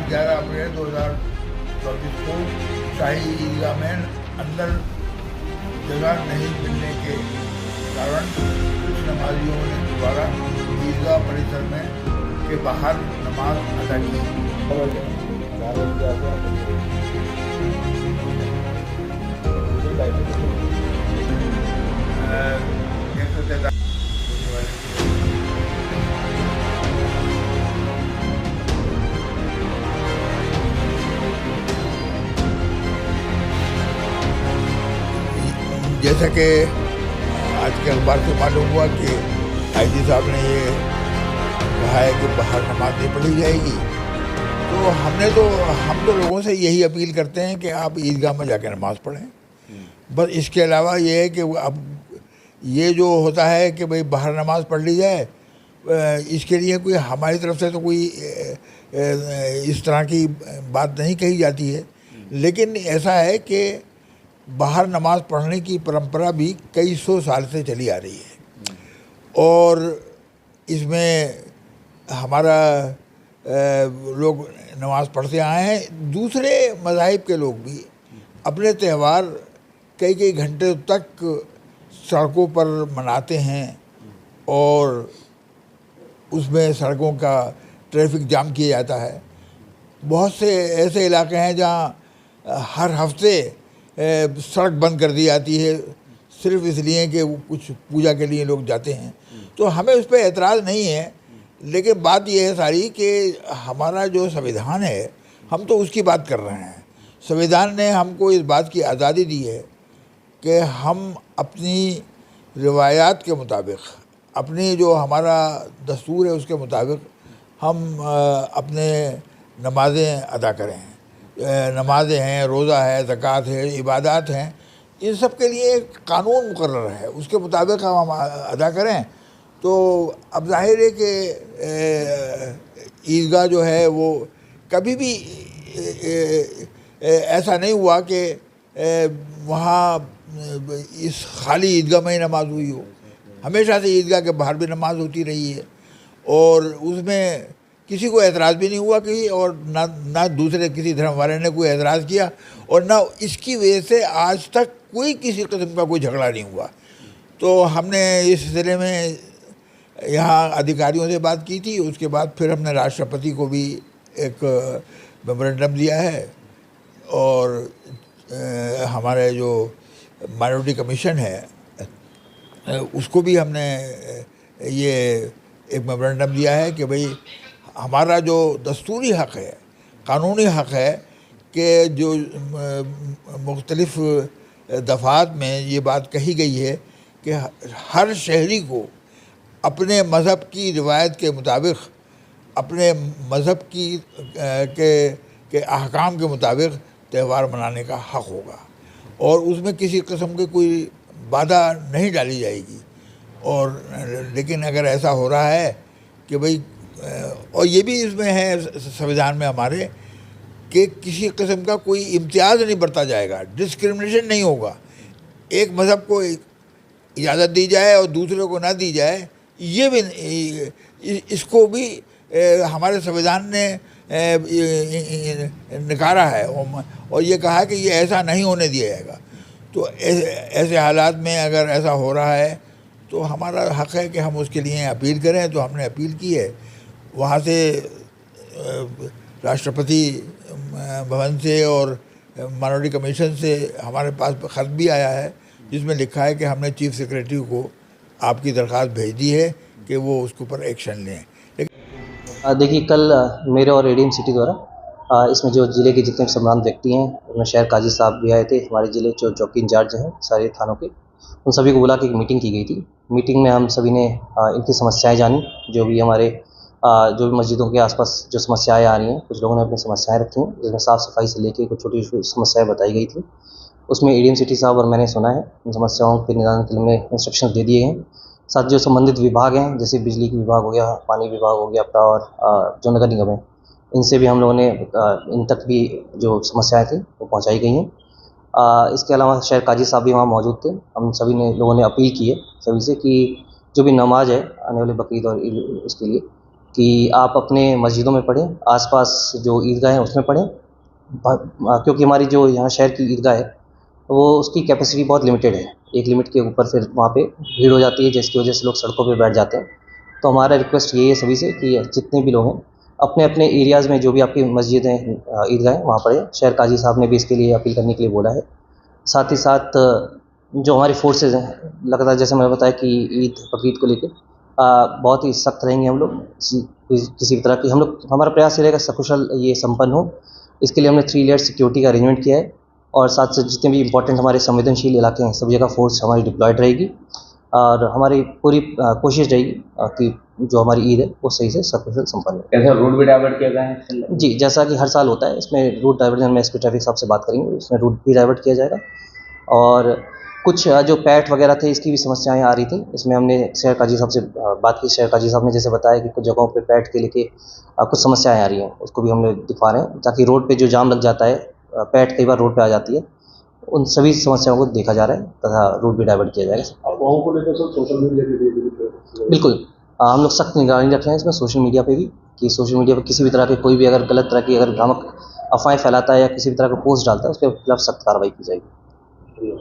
11 अप्रैल 2024 को शाही ईदगाह में अंदर जगह नहीं मिलने के कारण कुछ नमाजियों ने दोबारा ईदगाह परिसर में के बाहर नमाज अदा की। जैसा कि आज के अखबार से मालूम हुआ कि आईजी साहब ने ये कहा है कि बाहर नमाज नहीं पढ़ी जाएगी, तो हम तो लोगों से यही अपील करते हैं कि आप ईदगाह में जाकर नमाज पढ़ें। बस इसके अलावा ये है कि अब ये जो होता है कि भाई बाहर नमाज पढ़ ली जाए, इसके लिए कोई हमारी तरफ से तो कोई इस तरह की बात नहीं कही जाती है, लेकिन ऐसा है कि बाहर नमाज पढ़ने की परंपरा भी कई सौ साल से चली आ रही है और इसमें हमारा लोग नमाज पढ़ते आए हैं। दूसरे मज़ाहिब के लोग भी अपने त्यौहार कई घंटे तक सड़कों पर मनाते हैं और उसमें सड़कों का ट्रैफिक जाम किया जाता है। बहुत से ऐसे इलाके हैं जहाँ हर हफ्ते सड़क बंद कर दी जाती है सिर्फ इसलिए कि कुछ पूजा के लिए लोग जाते हैं। तो हमें उस पर एतराज़ नहीं है, लेकिन बात यह है सारी कि हमारा जो संविधान है हम तो उसकी बात कर रहे हैं। संविधान ने हमको इस बात की आज़ादी दी है कि हम अपनी रिवायात के मुताबिक, अपनी जो हमारा दस्तूर है उसके मुताबिक हम अपने नमाज़ें अदा करें। नमाज़ें हैं, रोज़ा है, ज़कात है, इबादत हैं, इन सब के लिए एक कानून मुकर्रर है, उसके मुताबिक हम अदा करें। तो अब जाहिर है कि ईदगाह जो है वो कभी भी ऐसा नहीं हुआ कि वहाँ इस खाली ईदगाह में ही नमाज हुई हो। हमेशा से ईदगाह के बाहर भी नमाज होती रही है और उसमें किसी को एतराज़ भी नहीं हुआ कि और ना दूसरे किसी धर्म वाले ने कोई एतराज़ किया और ना इसकी वजह से आज तक कोई किसी किस्म का कोई झगड़ा नहीं हुआ। तो हमने इस सिलसिले में यहाँ अधिकारियों से बात की थी, उसके बाद फिर हमने राष्ट्रपति को भी एक मेमोरेंडम दिया है और हमारे जो माइनॉरिटी कमीशन है उसको भी हमने ये एक मेमोरेंडम दिया है कि भाई हमारा जो दस्तूरी हक़ है, कानूनी हक़ है कि जो मुख्तलिफ़ दफ़ात में ये बात कही गई है कि हर शहरी को अपने मज़हब की रिवायत के मुताबिक, अपने मज़हब की के अहकाम के मुताबिक त्यौहार मनाने का हक़ होगा और उसमें किसी किस्म की कोई बाधा नहीं डाली जाएगी। और लेकिन अगर ऐसा हो रहा है कि भाई, और ये भी इसमें है संविधान में हमारे कि किसी किस्म का कोई इम्तियाज़ नहीं बरता जाएगा, डिस्क्रिमिनेशन नहीं होगा। एक मज़हब को इजाज़त दी जाए और दूसरे को ना दी जाए, ये भी इसको भी हमारे संविधान ने नकारा है और ये कहा कि ये ऐसा नहीं होने दिया जाएगा। तो ऐसे हालात में अगर ऐसा हो रहा है तो हमारा हक़ है कि हम उसके लिए अपील करें। तो हमने अपील की है, वहाँ से राष्ट्रपति भवन से और माइनॉरिटी कमीशन से हमारे पास ख़त भी आया है जिसमें लिखा है कि हमने चीफ सेक्रेटरी को आपकी दरख्वास्त भेज दी है कि वो उसके ऊपर एक्शन लें। देखिए, कल मेरे और एडीएम सिटी द्वारा इसमें जो ज़िले के जितने सम्मानित व्यक्ति हैं, उनमें शहर काजी साहब भी आए थे, हमारे ज़िले जो चौकी इंचार्ज हैं सारे थानों के, उन सभी को बुला के एक मीटिंग की गई थी। मीटिंग में हम सभी ने इनकी समस्याएं जानी, जो भी हमारे जो भी मस्जिदों के आसपास जो समस्याएं आ रही हैं। कुछ लोगों ने अपनी समस्याएं रखी हैं, जिसमें साफ़ सफाई से लेकर कुछ छोटी छोटी समस्याएं बताई गई थी। उसमें एडीएम सिटी साहब और मैंने सुना है, इन समस्याओं के निदान के लिए हमने इंस्ट्रक्शन दे दिए हैं। साथ जो संबंधित विभाग हैं, जैसे बिजली के विभाग हो गया, पानी विभाग हो गया आपका, और जो नगर निगम है, इनसे भी हम लोगों ने इन तक भी जो समस्याएं थी वो पहुंचाई गई हैं। इसके अलावा शहर काजी साहब भी वहाँ मौजूद थे। हम सभी ने लोगों ने अपील की है सभी से कि जो भी नमाज है आने वाले बकरीद और ईद उसके लिए, कि आप अपने मस्जिदों में पढ़ें, आसपास जो ईदगाह हैं उसमें पढ़ें, क्योंकि हमारी जो यहाँ शहर की ईदगाह है वो उसकी कैपेसिटी बहुत लिमिटेड है। एक लिमिट के ऊपर फिर वहाँ पे भीड़ हो जाती है, जिसकी वजह से लोग सड़कों पे बैठ जाते हैं। तो हमारा रिक्वेस्ट यही है सभी से कि जितने भी लोग हैं अपने अपने एरियाज़ में जो भी आपकी मस्जिद हैं, ईदगाह हैं, वहाँ पढ़ें। शहर काजी साहब ने भी इसके लिए अपील करने के लिए बोला है। साथ ही साथ जो हमारी फोर्सेज हैं, लगातार जैसे मैंने बताया कि ईद बकरीद को लेकर बहुत ही सख्त रहेंगे हम लोग। किसी भी तरह की हमारा प्रयास ये रहेगा सकुशल ये संपन्न हो। इसके लिए हमने 3 लेयर सिक्योरिटी का अरेंजमेंट किया है और साथ साथ जितने भी इंपॉर्टेंट हमारे संवेदनशील इलाके हैं सब जगह फोर्स हमारी डिप्लॉयड रहेगी और हमारी पूरी कोशिश रहेगी कि जो हमारी ईद है वो सही से सकुशल संपन्न हो। ऐसा रूट भी डाइवर्ट किया गया है? जी, जैसा कि हर साल होता है, इसमें रूट डाइवर्जन में एसपी ट्रैफिक साहब से बात करेंगे, इसमें रूट भी डाइवर्ट किया जाएगा। और कुछ जो पैट वगैरह थे इसकी भी समस्याएं आ रही थी, इसमें हमने शहर काजी साहब से बात की। शहर काजी साहब ने जैसे बताया कि कुछ जगहों पे पैट के लेके कुछ समस्याएं आ रही हैं, उसको भी हम लोग दिखा रहे हैं ताकि रोड पे जो जाम लग जाता है, पैट कई बार रोड पे आ जाती है, उन सभी समस्याओं को देखा जा रहा है तथा रूट भी डाइवर्ट किया जाएगा। अफवाहों को लेकर सर सोशल मीडिया पे बिल्कुल, हम लोग सख्त निगरानी रख रहे हैं इसमें सोशल मीडिया पे भी, कि सोशल मीडिया पे किसी भी तरह के कोई भी अगर गलत तरह की अगर भ्रामक अफवाहें फैलाता है या किसी भी तरह का पोस्ट डालता है उस पर खिलाफ सख्त कार्रवाई की जाएगी।